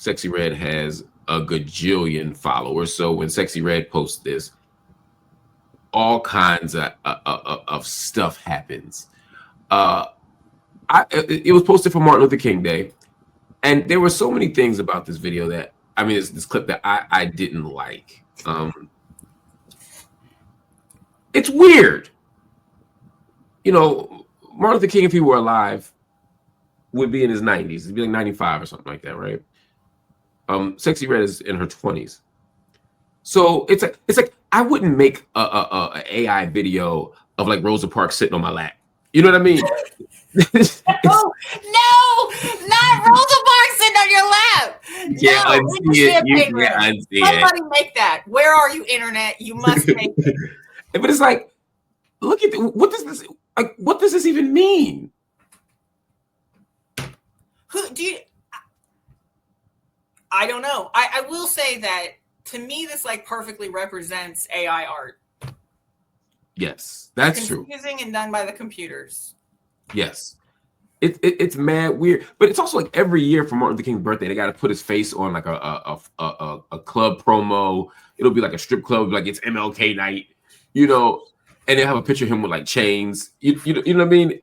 Sexy Red has a gajillion followers. So when Sexy Red posts this, all kinds of stuff happens. It was posted for Martin Luther King Day, and there were so many things about this video that this clip that I didn't like. It's weird. Martin Luther King, if he were alive, would be in his 90s. He'd be like 95 or something like that, right? Sexy Red is in her 20s. So it's like I wouldn't make a AI video of like Rosa Parks sitting on my lap. You know what I mean? No, not Rosa Parks sitting on your lap. Yeah, Somebody make that. Where are you, internet? You must make it. But it's like, look at what does this like? What does this even mean? I don't know. I will say that to me, this like perfectly represents AI art. Yes, that's true. Confusing and done by the computers. Yes. It's mad weird, but it's also like every year for Martin Luther King's birthday, they got to put his face on like a club promo. It'll be like a strip club, like it's MLK night, and they have a picture of him with like chains. You know what I mean?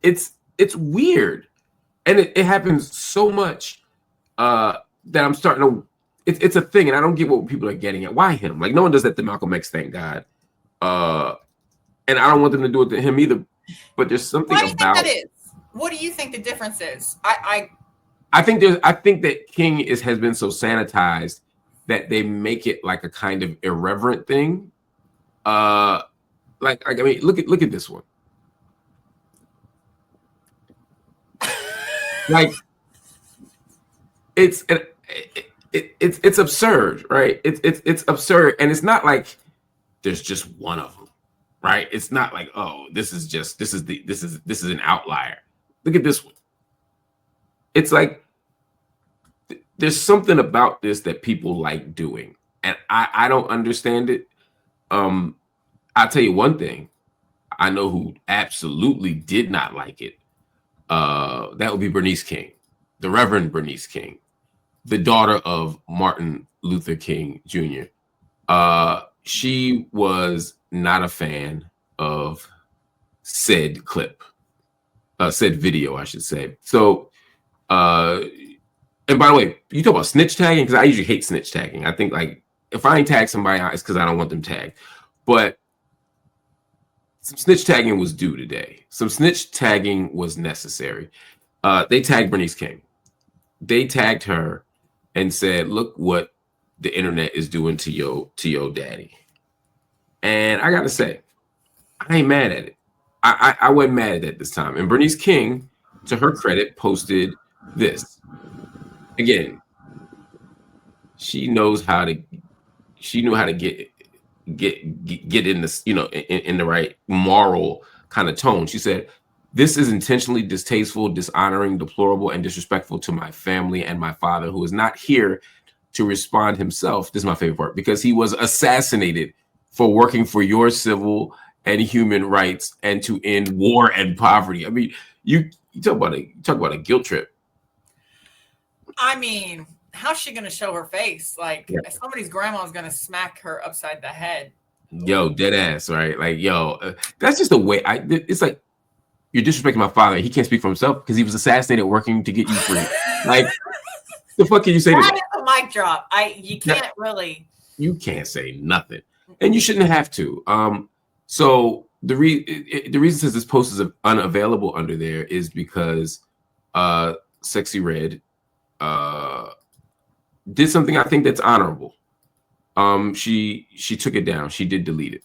It's weird, and it happens so much that I'm starting to. It's a thing, and I don't get what people are getting at. Why him? Like no one does that to Malcolm X, thank God. And I don't want them to do it to him either. But there's something about. Why do you think that is? What do you think the difference is? I think that King has been so sanitized that they make it like a kind of irreverent thing. Look at this one. Like it's absurd, right? It's absurd, and it's not like there's just one of them. Right? It's not like, oh, this is an outlier. Look at this one. It's like there's something about this that people like doing, and I don't understand it. I'll tell you one thing. I know who absolutely did not like it. That would be Bernice King, the Reverend Bernice King, the daughter of Martin Luther King Jr. She was not a fan of said video, I should say. So, and by the way, you talk about snitch tagging, because I usually hate snitch tagging. I think like if I ain't tag somebody, it's because I don't want them tagged. But some snitch tagging was due today. Some snitch tagging was necessary. They tagged Bernice King. They tagged her and said, "Look what the internet is doing to your daddy." And I gotta say, I ain't mad at it. I wasn't mad at it this time. And Bernice King, to her credit, posted this. Again, she knew how to get in this, in the right moral kind of tone. She said, "This is intentionally distasteful, dishonoring, deplorable, and disrespectful to my family and my father, who is not here to respond himself." This is my favorite part, because he was assassinated for working for your civil and human rights and to end war and poverty. I mean, you talk about a guilt trip. I mean, how's she gonna show her face? Like, somebody's grandma's gonna smack her upside the head. Yo, dead ass, right? Like, that's just the way it's like, you're disrespecting my father. He can't speak for himself because he was assassinated working to get you free. Like, the fuck can you say to that? That is a mic drop. You can't really. You can't say nothing. And you shouldn't have to. So the reason says this post is unavailable under there is because Sexy Red did something I think that's honorable. She took it down. She did delete it.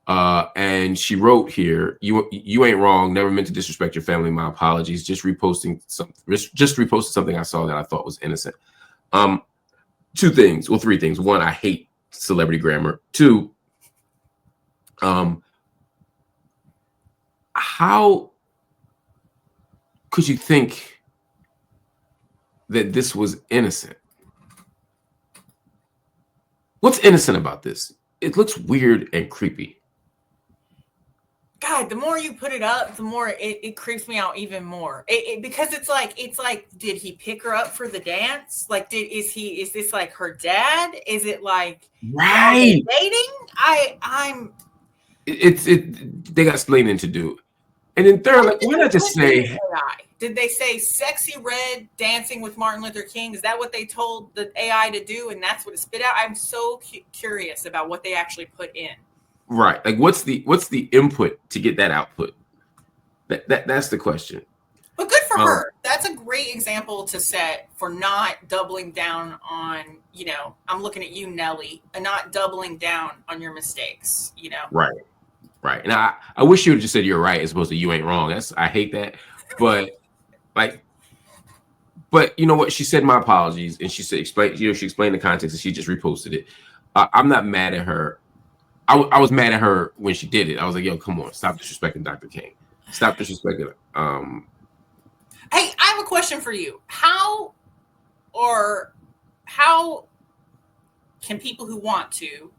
And she wrote here, you ain't wrong. Never meant to disrespect your family. My apologies. Just reposted something I saw that I thought was innocent. Three things. One, I hate celebrity grammar. Two, how could you think that this was innocent? What's innocent about this? It looks weird and creepy. God, the more you put it up, the more it creeps me out even more. Because it's like, did he pick her up for the dance? Like, is this like her dad? Is it like, are they Right. dating? They got explaining to do. And then third, like, why not just say, AI? Did they say Sexy Red dancing with Martin Luther King? Is that what they told the AI to do, and that's what it spit out? I'm so curious about what they actually put in. right? Like, what's the input to get that output? That's the question. But good for her. That's a great example to set for not doubling down on, you know, I'm looking at you, Nelly, and not doubling down on your mistakes, you know? Right. Right. And I wish you would have just said you're right as opposed to you ain't wrong. I hate that. But like, but you know what? She said my apologies, and she said she explained the context, and she just reposted it. I'm not mad at her. I was mad at her when she did it. I was like, yo, come on, stop disrespecting Dr. King. Stop disrespecting her. Hey, I have a question for you. How can people who want to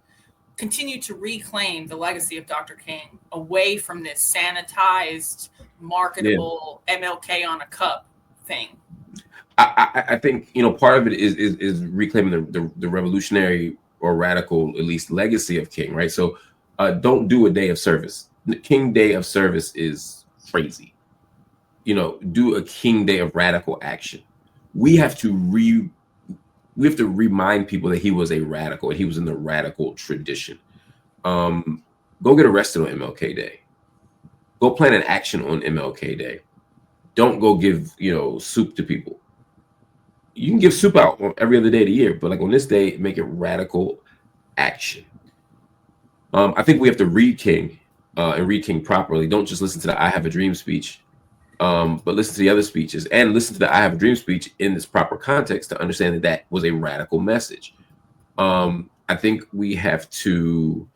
continue to reclaim the legacy of Dr. King away from this sanitized, marketable MLK on a cup thing? I think, you know, part of it is reclaiming the revolutionary or radical, at least, legacy of King, right? So don't do a day of service. The King Day of service is crazy. You know, do a King Day of radical action. We have to remind people that he was a radical and he was in the radical tradition. Go get arrested on MLK Day. Go plan an action on MLK Day. Don't go give, you know, soup to people. You can give soup out on every other day of the year, but like on this day, make it radical action. I think we have to read King and read King properly. Don't just listen to the I Have a Dream speech, but listen to the other speeches and listen to the I Have a Dream speech in this proper context to understand that that was a radical message. I think we have to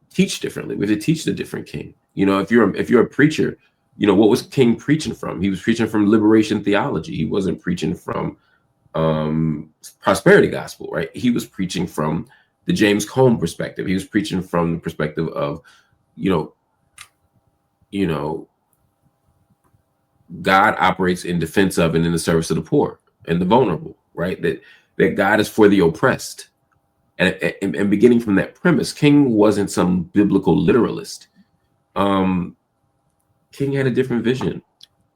teach differently. We have to teach the different King. You know, if you're a preacher, you know, what was King preaching from? He was preaching from liberation theology. He wasn't preaching from prosperity gospel, right? He was preaching from the James Cone perspective. He was preaching from the perspective of, you know, God operates in defense of and in the service of the poor and the vulnerable, right? That God is for the oppressed. And beginning from that premise, King wasn't some biblical literalist. King had a different vision.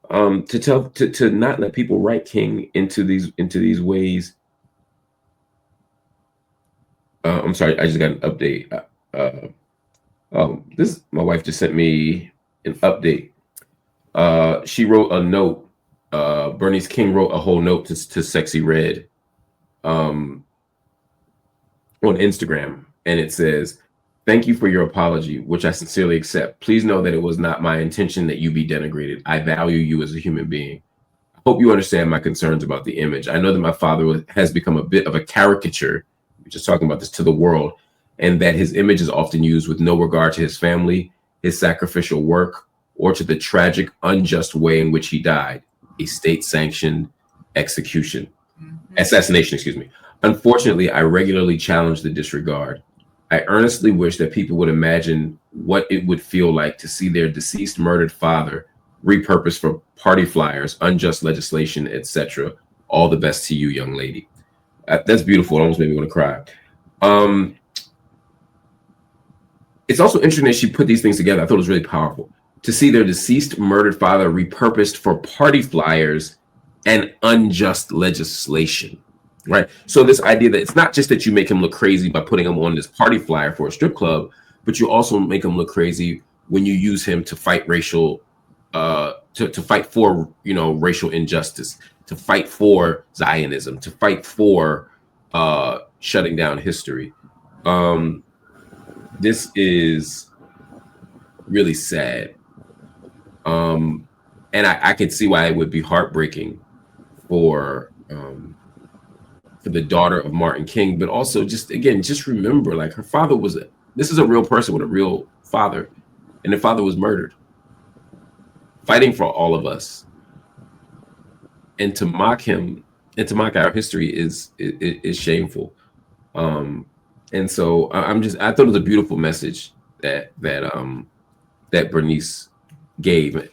To not let people write King into these ways. I'm sorry, I just got an update. My wife just sent me an update. She wrote a note. Bernice King wrote a whole note to Sexy Red on Instagram, and it says, "Thank you for your apology, which I sincerely accept. Please know that it was not my intention that you be denigrated. I value you as a human being. I hope you understand my concerns about the image. I know that my father has become a bit of a caricature, we're just talking about this, to the world, and that his image is often used with no regard to his family, his sacrificial work, or to the tragic, unjust way in which he died, a state-sanctioned assassination, excuse me. Unfortunately, I regularly challenge the disregard. I earnestly wish that people would imagine what it would feel like to see their deceased murdered father repurposed for party flyers, unjust legislation, etc. All the best to you, young lady." That's beautiful. It almost made me want to cry. It's also interesting that she put these things together. I thought it was really powerful to see their deceased murdered father repurposed for party flyers and unjust legislation. Right. So this idea that it's not just that you make him look crazy by putting him on this party flyer for a strip club, but you also make him look crazy when you use him to fight racial, to fight for, you know, racial injustice, to fight for Zionism, to fight for shutting down history. This is really sad. And I can see why it would be heartbreaking for the daughter of Martin King, but also just remember, like, her father this is a real person with a real father, and the father was murdered, fighting for all of us. And to mock him and to mock our history is shameful. And so I thought it was a beautiful message that that Bernice gave.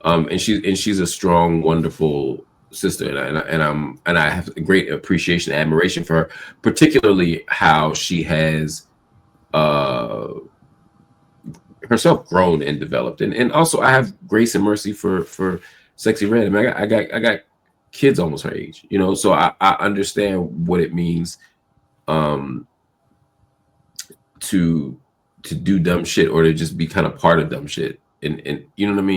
And she's a strong, wonderful sister, and I have a great appreciation and admiration for her, particularly how she has herself grown and developed, and also I have grace and mercy for Sexy Red. I mean, I got kids almost her age, you know, so I understand what it means to do dumb shit, or to just be kind of part of dumb shit, and you know what I mean.